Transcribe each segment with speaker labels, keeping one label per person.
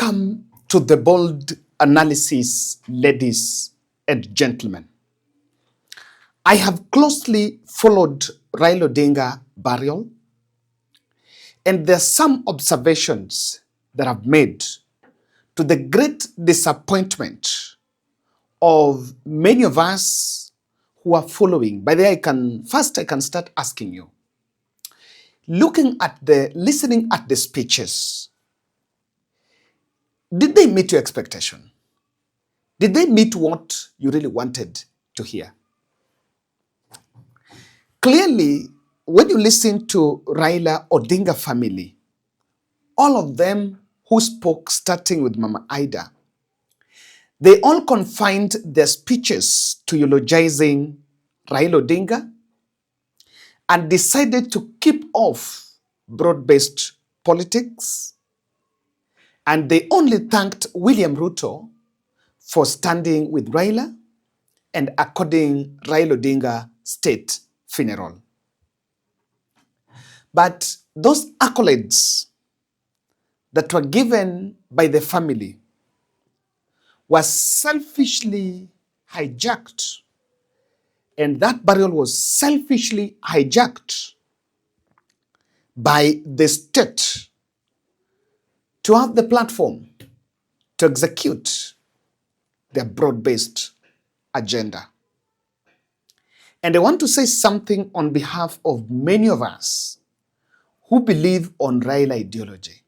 Speaker 1: Welcome to the bold analysis, ladies and gentlemen. I have closely followed Raila Odinga burial, and there are some observations that I've made to the great disappointment of many of us who are following. By the way, I can start asking you, listening at the speeches, did they meet your expectation? Did they meet what you really wanted to hear? Clearly, when you listen to Raila Odinga family, all of them who spoke, starting with Mama Ida, they all confined their speeches to eulogizing Raila Odinga and decided to keep off broad-based politics. And they only thanked William Ruto for standing with Raila and according Raila Odinga state funeral. But those accolades that were given by the family was selfishly hijacked, and that burial was selfishly hijacked by the state to have the platform to execute their broad-based agenda. And I want to say something on behalf of many of us who believe on Raila ideology.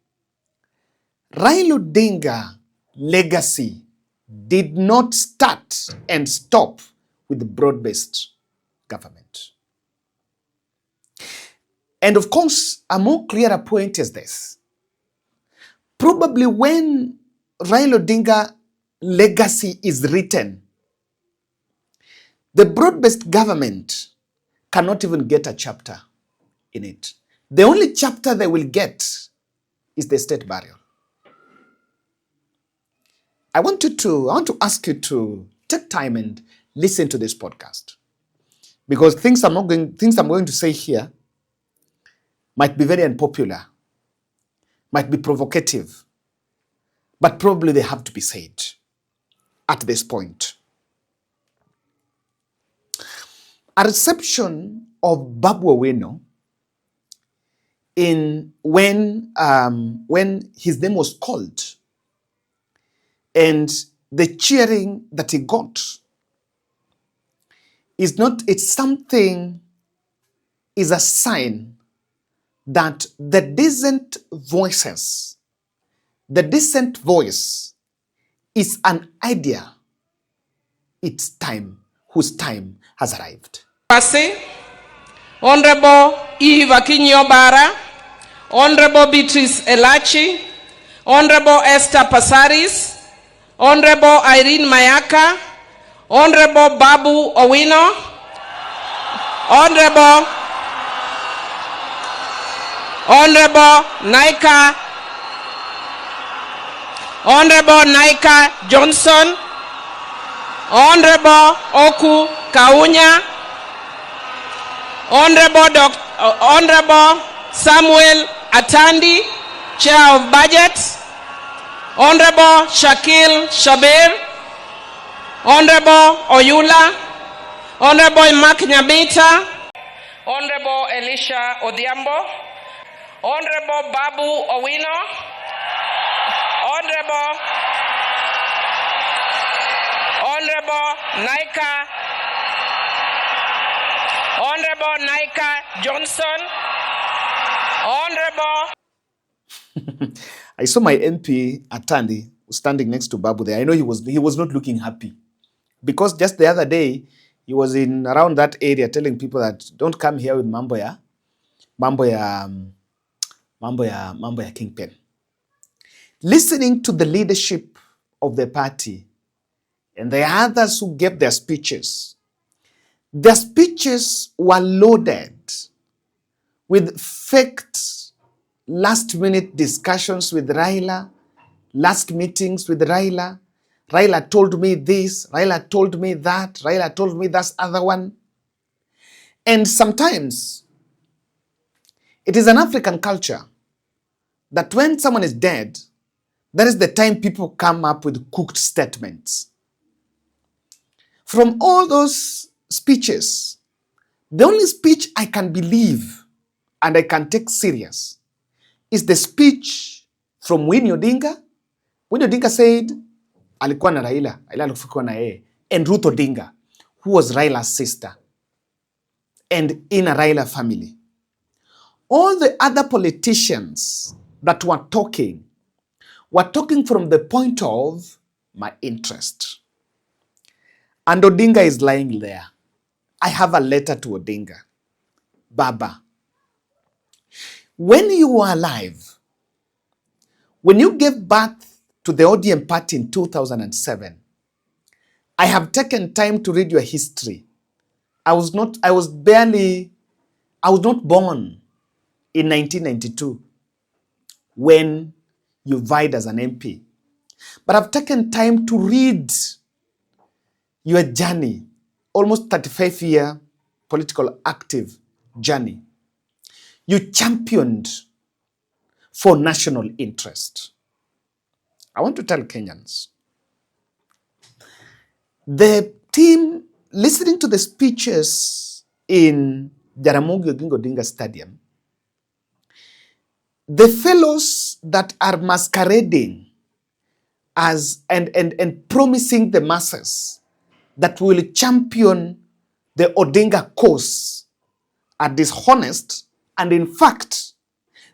Speaker 1: Raila Odinga legacy did not start and stop with the broad-based government. And of course, a more clearer point is this. Probably when Raila Odinga legacy is written, the broad-based government cannot even get a chapter in it. The only chapter they will get is the state burial. I want to ask you to take time and listen to this podcast, because things I'm going to say here might be very unpopular, might be provocative, but probably they have to be said at this point. A reception of Babu Owino when his name was called, and the cheering that he got is a sign that the decent voice is an idea. It's time, whose time has arrived.
Speaker 2: Honorable Eve Akinyi-Obara, Honorable Beatrice Elachi, Honorable Esther Passaris, Honorable Irene Mayaka, Honorable Babu Owino, Honorable Naika Johnson, Honorable Oku Kaunya, Honorable Samuel Atandi, Chair of Budget, Honorable Shakil Shabir, Honorable Oyula, Honorable Mark Nyabita, Honorable Elisha Odhiambo, Honorable Babu Owino, Honorable Naika Johnson, Honorable.
Speaker 1: I saw my MP Atandi standing next to Babu there. I know he was not looking happy, because just the other day he was in around that area telling people that don't come here with mambo ya kingpin. Listening to the leadership of the party and the others who gave their speeches were loaded with faked last-minute discussions with Raila, last meetings with Raila. Raila told me this, Raila told me that, Raila told me that other one. And sometimes it is an African culture that when someone is dead, That is the time people come up with cooked statements. From all those speeches, the only speech I can believe and I can take serious is the speech from Winnie Odinga. Winnie Odinga said, alikuwa na Raila, Raila alikuwa na yeye, and Ruth Odinga, who was Raila's sister, and in a Raila family. All the other politicians that were talking from the point of my interest. And Odinga is lying there. I have a letter to Odinga. Baba, when you were alive, when you gave birth to the ODM party in 2007, I have taken time to read your history. I was not born in 1992 when you vied as an MP. But I've taken time to read your journey, almost 35-year political active journey. You championed for national interest. I want to tell Kenyans, the team listening to the speeches in Jaramogi Oginga Odinga Stadium, the fellows that are masquerading as and promising the masses that will champion the Odinga cause are dishonest, and in fact,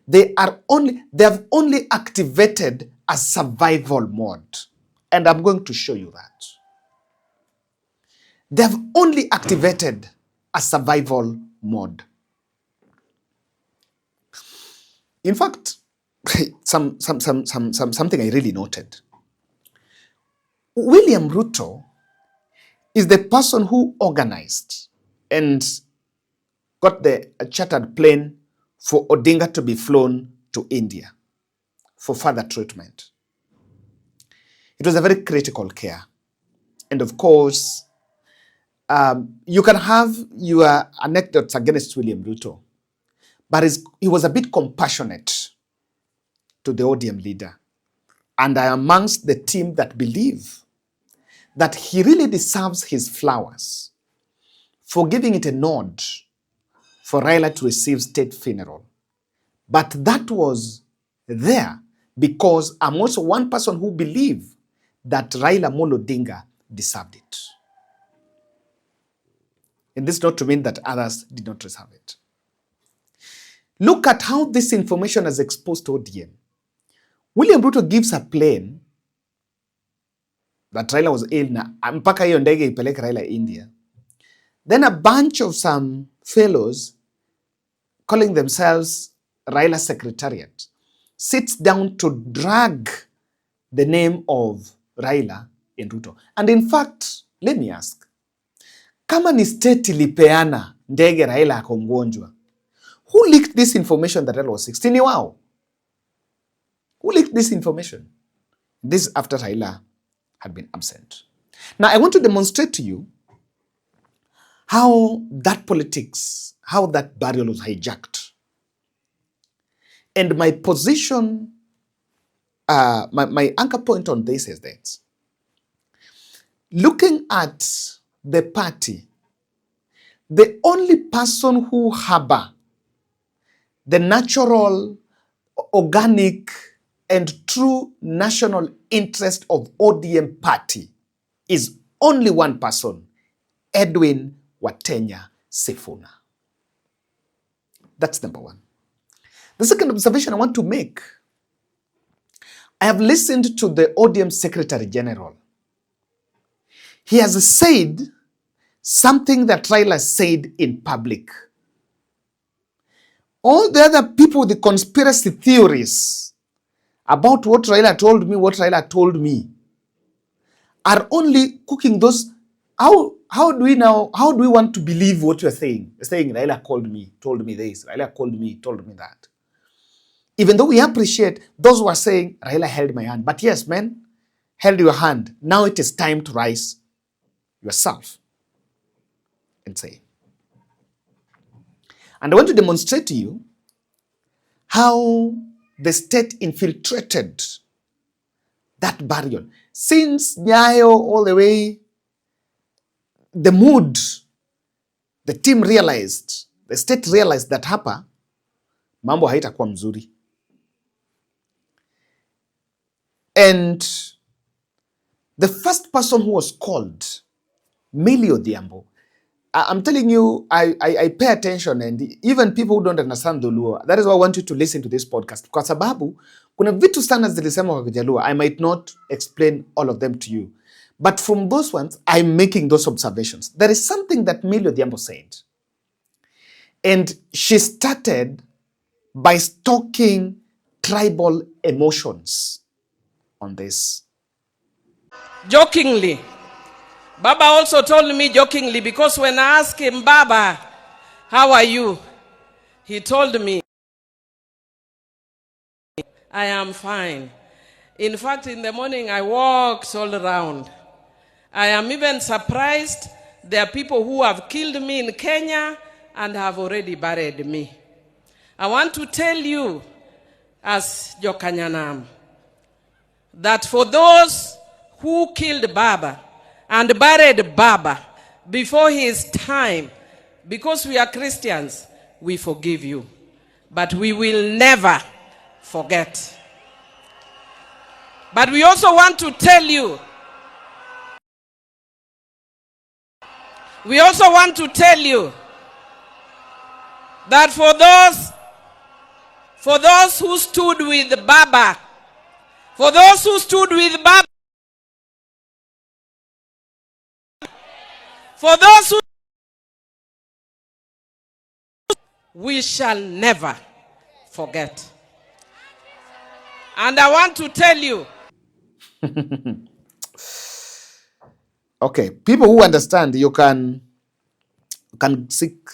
Speaker 1: they have only activated a survival mode. And I'm going to show you that. They have only activated a survival mode. In fact, something I really noted. William Ruto is the person who organized and got the chartered plane for Odinga to be flown to India for further treatment. It was a very critical care. And of course, you can have your anecdotes against William Ruto, but he was a bit compassionate to the ODM leader. And I am amongst the team that believe that he really deserves his flowers for giving it a nod for Raila to receive state funeral. But that was there because I'm also one person who believed that Raila Molo Odinga deserved it. And this is not to mean that others did not deserve it. Look at how this information is exposed to ODM. William Ruto gives a plane that Raila was ill na mpaka hiyo ndege ipeleke Raila India. Then a bunch of some fellows calling themselves Raila Secretariat sits down to drag the name of Raila in Ruto. And in fact, let me ask, kama ni state ilipeana ndege Raila ako mgonjwa, who leaked this information that Raila was 16? Wow. Who leaked this information? This after Raila had been absent. Now, I want to demonstrate to you how that politics, how that burial was hijacked. And my position, my anchor point on this is that looking at the party, the only person who harbor the natural, organic, and true national interest of ODM party is only one person, Edwin Watenya Sifuna. That's number one. The second observation I want to make, I have listened to the ODM Secretary General. He has said something that Raila said in public. All the other people with the conspiracy theories about what Raila told me, are only cooking those. How do we want to believe what you're saying? You're saying Raila told me this, Raila told me that. Even though we appreciate those who are saying Raila held my hand. But yes, man, held your hand. Now it is time to rise yourself and say. And I want to demonstrate to you how the state infiltrated that burial. Since Nyayo all the way, the mood, the team realized, the state realized that hapa, mambo haitakuwa mzuri. And the first person who was called, Millie Odhiambo, I'm telling you, I pay attention, and even people who don't understand the Luo, that is why I want you to listen to this podcast. Kwa sababu, kuna vitu sana zilisema kwa Kijaluo. I might not explain all of them to you. But from those ones, I'm making those observations. There is something that Millie Odhiambo said. And she started by stoking tribal emotions on this.
Speaker 2: Jokingly. Baba also told me jokingly, because when I asked him, Baba, how are you? He told me, I am fine. In fact, in the morning, I walked all around. I am even surprised there are people who have killed me in Kenya and have already buried me. I want to tell you, as Jokanyanam, that for those who killed Baba and buried Baba before his time, because we are Christians, we forgive you. But we will never forget. But we also want to tell you, that for those who stood with Baba, for those who, we shall never forget. And I want to tell you.
Speaker 1: Okay, people who understand, you can seek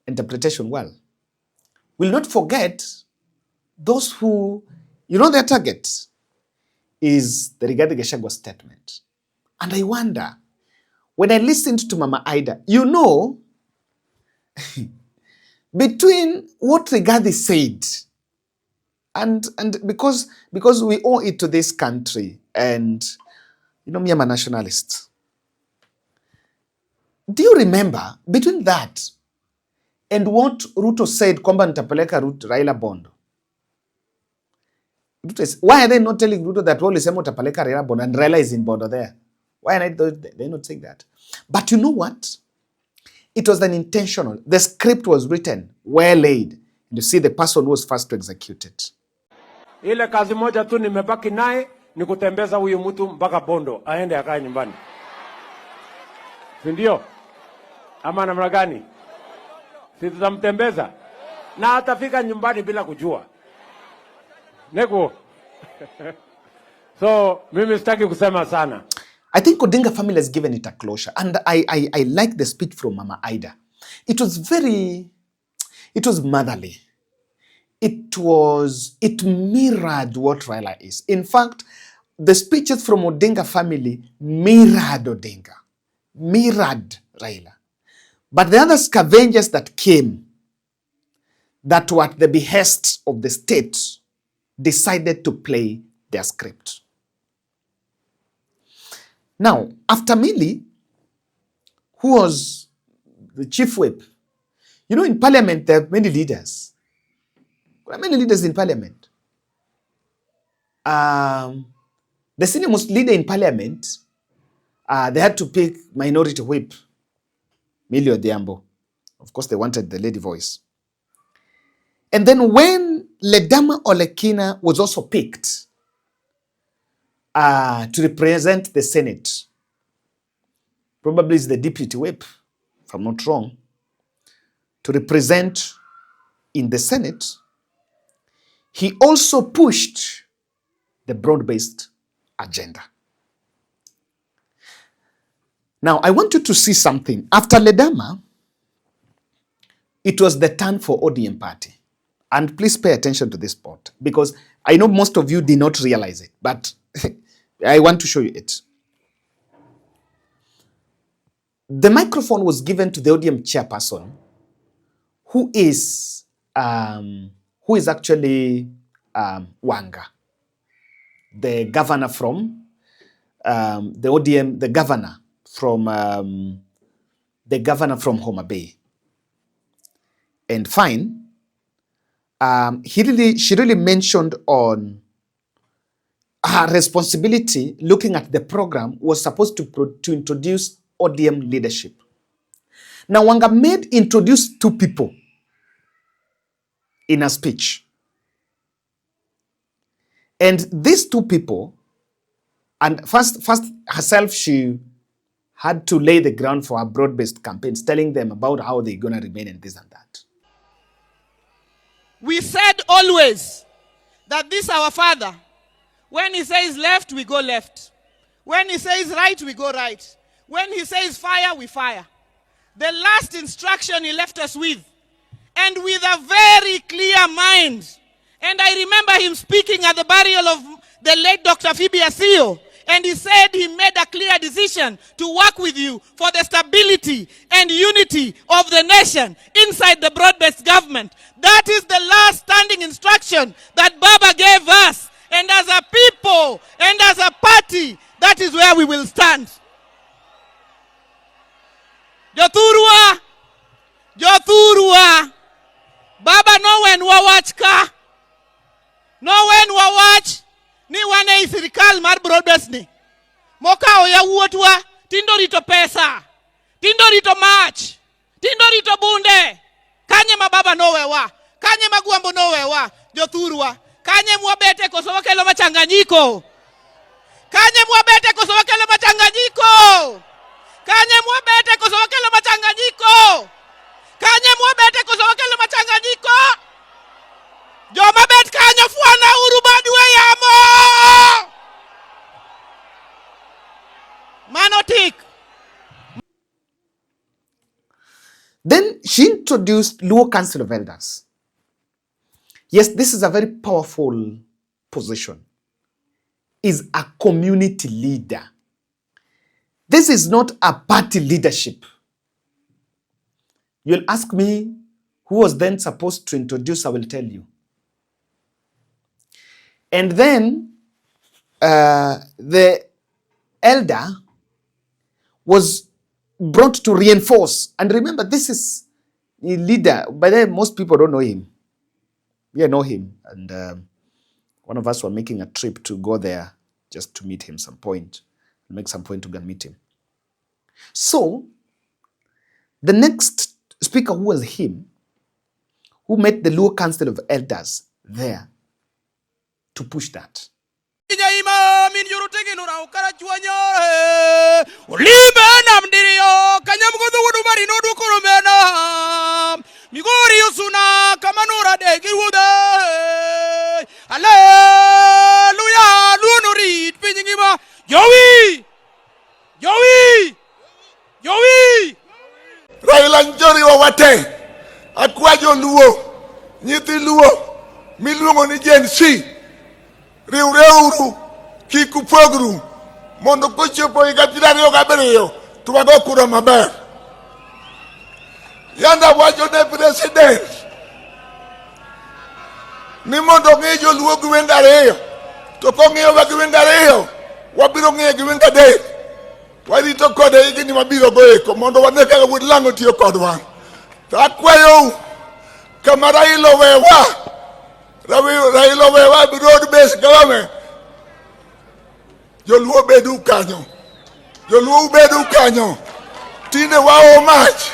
Speaker 1: interpretation well. Will not forget those who, their target is the Rigathi Gachagua statement. And I wonder, when I listened to Mama Ida, between what Rigathi said and because we owe it to this country, and me, I'm a nationalist. Do you remember between that and what Ruto said, kwamba nitapeleka Raila Bondo? Why are they not telling Ruto that wale sema utapeleka Raila Bondo and Raila is in Bondo there? Why are they not saying that? But you know what? It was an intentional. The script was written, well laid. And you see the person who was first to execute it.
Speaker 3: Ile kazi moja tu nimebaki naye ni kutembeza huyu mtu mpaka Bondo aende akae nyumbani. Si ndio? Ama namna gani? Si tutamtembeza na atafika nyumbani bila kujua. Nego. So mimi sitaki kusema sana.
Speaker 1: I think Odinga family has given it a closure, and I like the speech from Mama Ida. It was motherly. It mirrored what Raila is. In fact, the speeches from Odinga family mirrored Odinga, mirrored Raila. But the other scavengers that came, that were at the behest of the state, decided to play their script. Now, after Millie, who was the chief whip, in parliament there are many leaders. There are many leaders in parliament. The senior most leader in parliament, they had to pick minority whip, Millie Odhiambo. Of course, they wanted the lady voice. And then when Ledama Olekina was also picked to represent the Senate, probably is the deputy whip, if I'm not wrong, to represent in the Senate, he also pushed the broad-based agenda. Now, I want you to see something. After Ledama, it was the turn for ODM party. And please pay attention to this part, because I know most of you did not realize it, but I want to show you it. The microphone was given to the ODM chairperson, who is actually Wanga. the governor from the ODM, the governor from Homa Bay. And fine, she really mentioned on her responsibility looking at the program was supposed to introduce ODM leadership. Now, Wanga made introduce two people in her speech. And these two people, and first herself, she had to lay the ground for her broad-based campaigns, telling them about how they're going to remain and this and that.
Speaker 4: We said always that this our father, when he says left, we go left. When he says right, we go right. When he says fire, we fire. The last instruction he left us with, and with a very clear mind. And I remember him speaking at the burial of the late Dr. Phoebe Asio, and he said he made a clear decision to work with you for the stability and unity of the nation inside the broad-based government. That is the last standing instruction that Baba gave us. And as a people and as a party, that is where we will stand. Jothurwa, Baba no wen wawach ka, no wen wawach, ni wane isirikal mar broadbased ni. Moka oya wuotwa, tindo rito pesa, tindo rito mach, tindo rito bunde. Kanye ma baba no wewa, kanye ma guambo no wewa, Jothurwa. Kanye mwabete koso wakelo machanganyiko. Kanye mwabete koso wakelo machanganyiko. Kanye mwabete koso wakelo machanganyiko. Kanye mwabete koso wakelo machanganyiko. Joma bet kanyo fuana urubadwe yamo. Manotik.
Speaker 1: Then she introduced Luo Council of Elders. Yes, this is a very powerful position. Is a community leader. This is not a party leadership. You'll ask me who was then supposed to introduce, I will tell you. And then the elder was brought to reinforce. And remember, this is a leader. By then, most people don't know him. We know him. And one of us were making a trip to go there just to meet him some point. Make some point to go and meet him. So, the next speaker who was him, who met the Luo Council of Elders there to push that.
Speaker 5: Raila njori wa wate akwajo luo nyithi luo miluongo ni Gen Z riureuru kikupogru mondo kochopo higa 27 to wago kura maber. Yanda wacho ne president ni mondo ng'e joluo gweng' ariyo, to kong'iyo wa gweng' ariyo wabiro ng'iyo gweng' adek. Warito kode higni mabiro goeko mondo wane kaka wuod lang'o tiyo kodwa. To akwayo kama Raila owewa broad based government, joluo bedu kanyo, tinde wao mach.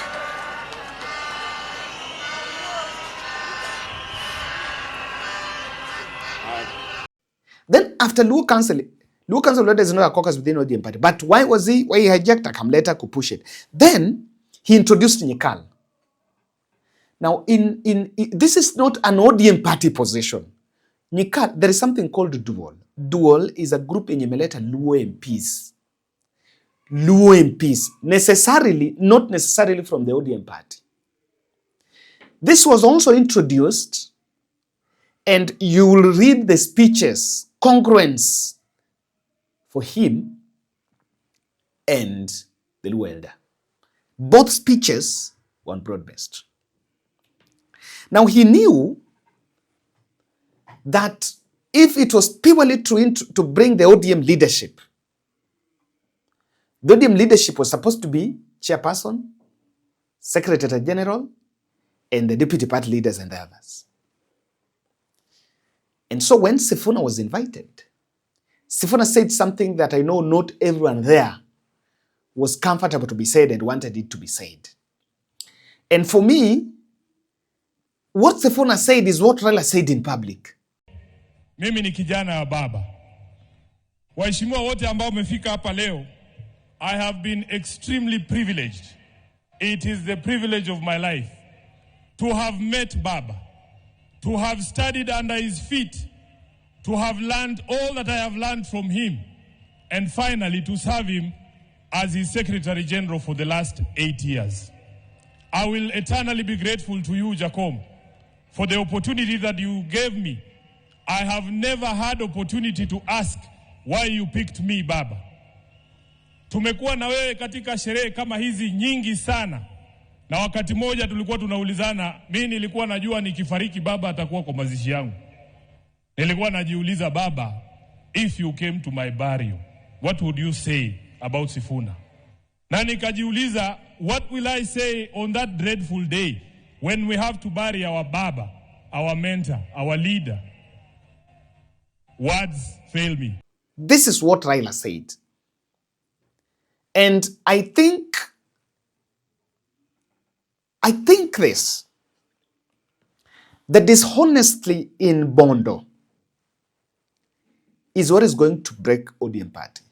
Speaker 1: Then after Luo Council of Elders is not a caucus within ODM party. But why he hijacked a Kamleta could push it? Then he introduced Nyikal. Now, this is not an ODM party position. Nyikal, there is something called dual. Dual is a group in Yemeleta Luo MPs. Luo MPs, not necessarily from the ODM party. This was also introduced, and you will read the speeches, congruence for him and the Luo elder. Both speeches were broad-based. Now he knew that if it was purely to bring the ODM leadership, the ODM leadership was supposed to be chairperson, secretary general, and the deputy party leaders and the others. And so when Sifuna was invited, Sifuna said something that I know not everyone there was comfortable to be said and wanted it to be said. And for me, what Sifuna said is what Raila said in public.
Speaker 6: Mimi ni kijana wa baba. Waheshimiwa wote ambao umefika hapa leo, I have been extremely privileged. It is the privilege of my life to have met Baba, to have studied under his feet, to have learned all that I have learned from him, and finally to serve him as his Secretary General for the last 8 years. I will eternally be grateful to you, Jacom, for the opportunity that you gave me. I have never had opportunity to ask why you picked me, Baba. Tumekuwa na wewe katika sherehe kama hizi nyingi sana. Na wakati moja tulikuwa tunaulizana, mimi nilikuwa najua nikifariki baba atakuwa kwa mazishi yangu. Nilikuwa najiuliza, Baba, if you came to my burial, what would you say about Sifuna? Na nikajiuliza, what will I say on that dreadful day when we have to bury our Baba, our mentor, our leader? Words fail me.
Speaker 1: This is what Raila said. And I think this, the dishonesty in Bondo is what is going to break ODM party.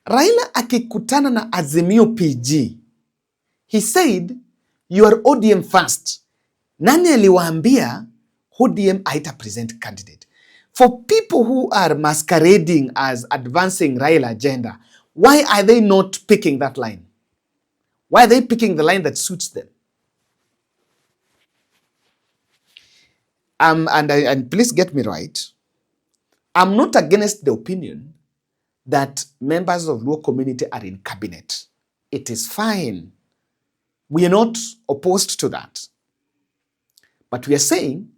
Speaker 1: Raila akikutana na Azimio PG, he said, you are ODM first. Nani aliwaambia ODM haita present candidate? For people who are masquerading as advancing Raila agenda, why are they not picking that line? Why are they picking the line that suits them? And please get me right. I'm not against the opinion that members of Luo community are in cabinet. It is fine. We are not opposed to that. But we are saying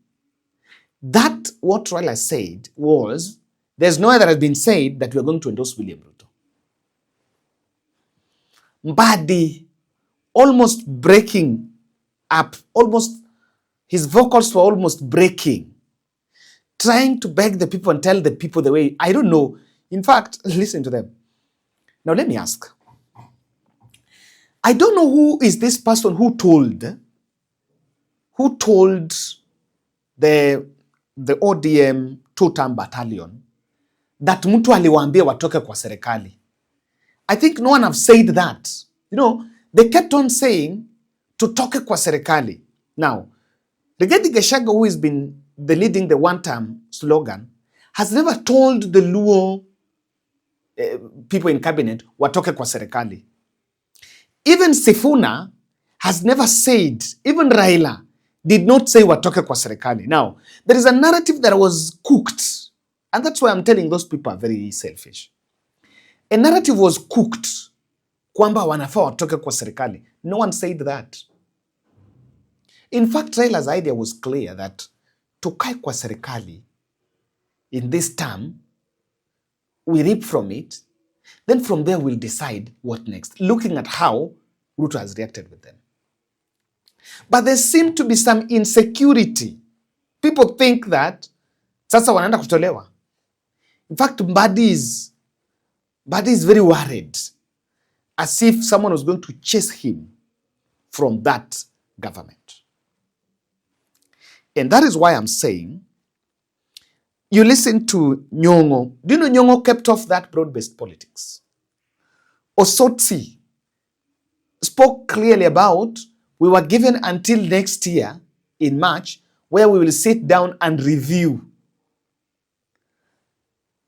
Speaker 1: that what Raila said was, there's no other has been said that we are going to endorse William Ruto. Mbadi, almost breaking up, his vocals were almost breaking, trying to beg the people and tell the people the way, I don't know. In fact, listen to them. Now let me ask. I don't know who is this person who told the ODM two-term battalion that mtu aliwaambia watoke kwa serikali. I think no one have said that. You know, they kept on saying tutoke kwa serikali. Now, Rigathi Gachagua, who has been leading the one-term slogan, has never told the Luo people in cabinet watoke kwa serikali. Even Sifuna has never said, even Raila did not say watoke kwa serikali. Now, there is a narrative that was cooked, and that's why I'm telling those people are very selfish. A narrative was cooked kwamba wanafaa watoke kwa serikali. No one said that. In fact, Raila's idea was clear that tukae kwa serikali in this term, we reap from it, then from there we'll decide what next, looking at how Ruto has reacted with them. But there seemed to be some insecurity. People think that sasa wanaenda kutolewa. In fact, Mbadi is very worried, as if someone was going to chase him from that government. And that is why I'm saying, you listen to Nyong'o. Do you know Nyong'o kept off that broad-based politics? Osotsi spoke clearly about, we were given until next year in March, where we will sit down and review.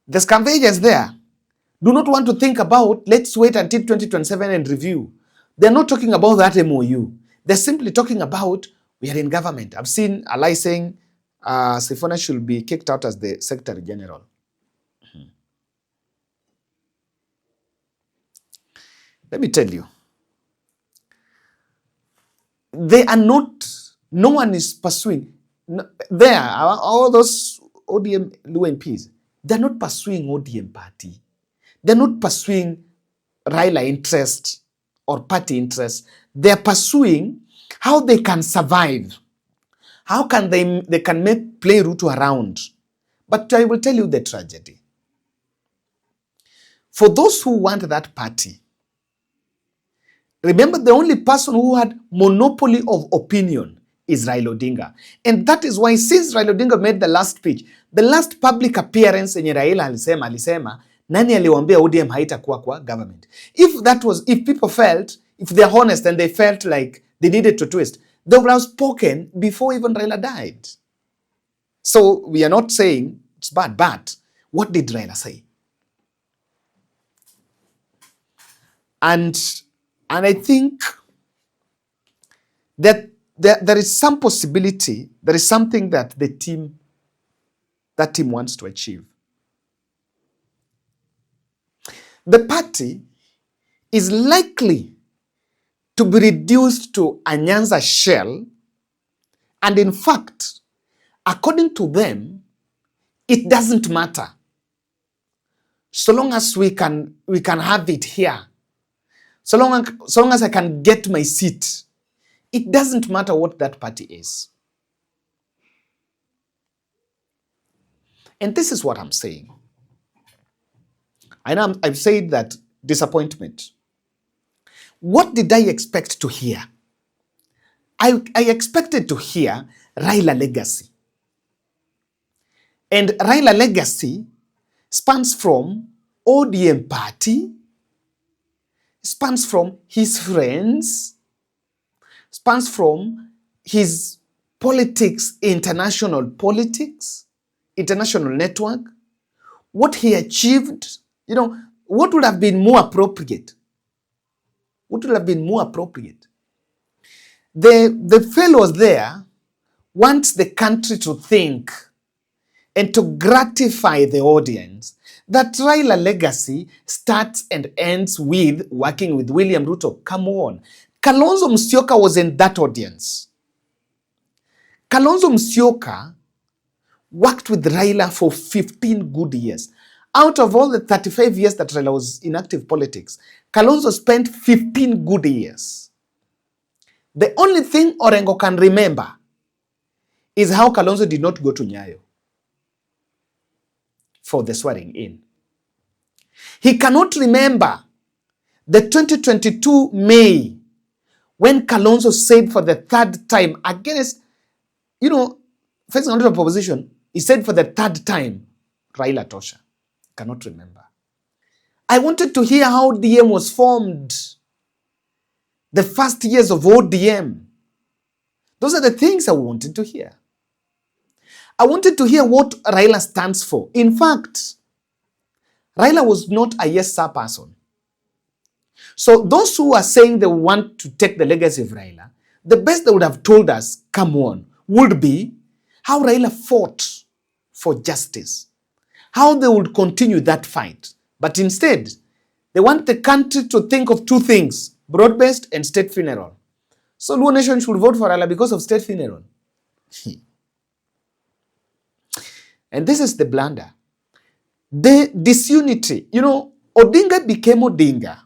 Speaker 1: The scavengers there do not want to think about, let's wait until 2027 and review. They're not talking about that MOU. They're simply talking about, we are in government. I've seen Alai saying Sifuna should be kicked out as the Secretary General. Let me tell you. They are not, no one is pursuing. There, all those ODM Luo MPs, they're not pursuing ODM party. They're not pursuing Raila interest or party interest. They're pursuing how they can survive. How can they can play Ruto around. But I will tell you the tragedy. For those who want that party, remember the only person who had monopoly of opinion is Raila Odinga. And that is why since Raila Odinga made the last speech, the last public appearance yenye Raila alisema, nani aliwaambia ODM haitakuwa kwa government. If people felt, if they're honest and they felt like they needed to twist, they would have spoken before even Raila died. So we are not saying it's bad, but what did Raila say? And I think that there is some possibility, there is something that that team wants to achieve. The party is likely to be reduced to a Nyanza shell, and in fact, according to them, it doesn't matter. So long as we can have it here, so long as I can get my seat, it doesn't matter what that party is. And this is what I'm saying. I know I've said that disappointment. What did I expect to hear? I expected to hear Raila legacy. And Raila legacy spans from ODM party, spans from his friends, spans from his politics, international network, what he achieved. You know, what would have been more appropriate? What would have been more appropriate? The fellows there want the country to think and to gratify the audience that Raila legacy starts and ends with working with William Ruto. Come on. Kalonzo Musyoka was in that audience. Kalonzo Musyoka worked with Raila for 15 good years. Out of all the 35 years that Raila was in active politics, Kalonzo spent 15 good years. The only thing Orengo can remember is how Kalonzo did not go to Nyayo for the swearing in. He cannot remember the 2022 May when Kalonzo said for the third time against, facing under opposition, he said for the third time, Raila Tosha. Cannot remember. I wanted to hear how ODM was formed. The first years of ODM. Those are the things I wanted to hear. I wanted to hear what Raila stands for. In fact, Raila was not a yes sir person. So those who are saying they want to take the legacy of Raila, the best they would have told us, come on, would be how Raila fought for justice. How they would continue that fight. But instead, they want the country to think of two things, broad-based and state funeral. So Luo Nation should vote for Raila because of state funeral. And this is the blunder. The disunity. Odinga became Odinga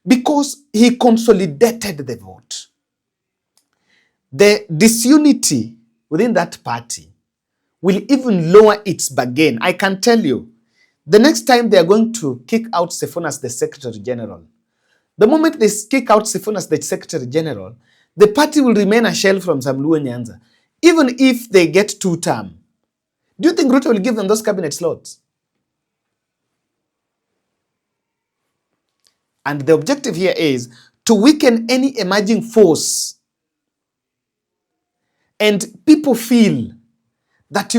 Speaker 1: because he consolidated the vote. The disunity within that party will even lower its bargain. I can tell you, the next time they are going to kick out Sifuna as the Secretary General, the moment they kick out Sifuna as the Secretary General, the party will remain a shell from some Luo Nyanza. Even if they get 2 term, do you think Ruto will give them those cabinet slots? And the objective here is to weaken any emerging force. And people feel that,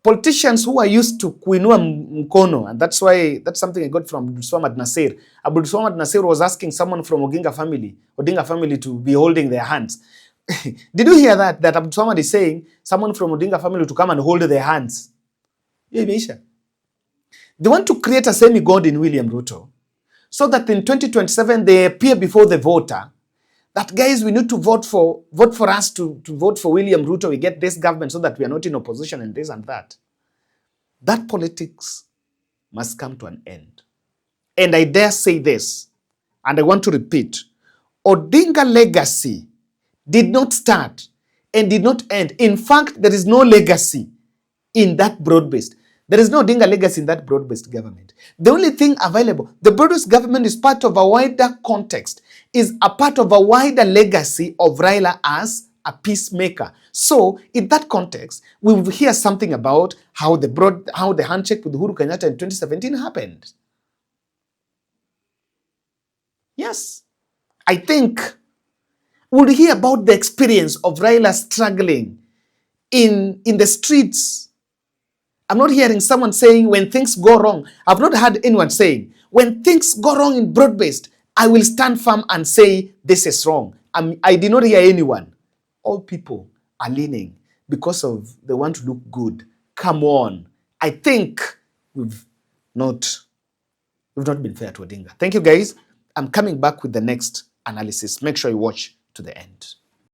Speaker 1: politicians who are used to kuinua mkono, and that's something I got from Abdul Swamad Nasir. Abdul Swamad Nasir was asking someone from Odinga family to be holding their hands. Did you hear that Abdul Swamad is saying someone from Odinga family to come and hold their hands? Yeah, they want to create a semi-god in William Ruto so that in 2027 they appear before the voter that, guys, we need to vote for us to vote for William Ruto. We get this government so that we are not in opposition and this and that. That politics must come to an end. And I dare say this, and I want to repeat, Odinga legacy did not start and did not end. In fact, there is no legacy in that broad-based. There is no Odinga legacy in that broad-based government. The only thing available, the broad-based government is part of a wider context, is a part of a wider legacy of Raila as a peacemaker. So, in that context, we will hear something about how the handshake with Uhuru Kenyatta in 2017 happened. Yes. I think we'll hear about the experience of Raila struggling in the streets. I'm not hearing someone saying when things go wrong. I've not heard anyone saying when things go wrong in broad-based, I will stand firm and say this is wrong. I did not hear anyone. All people are leaning because they want to look good. Come on. I think we've not been fair to Odinga. Thank you, guys. I'm coming back with the next analysis. Make sure you watch to the end.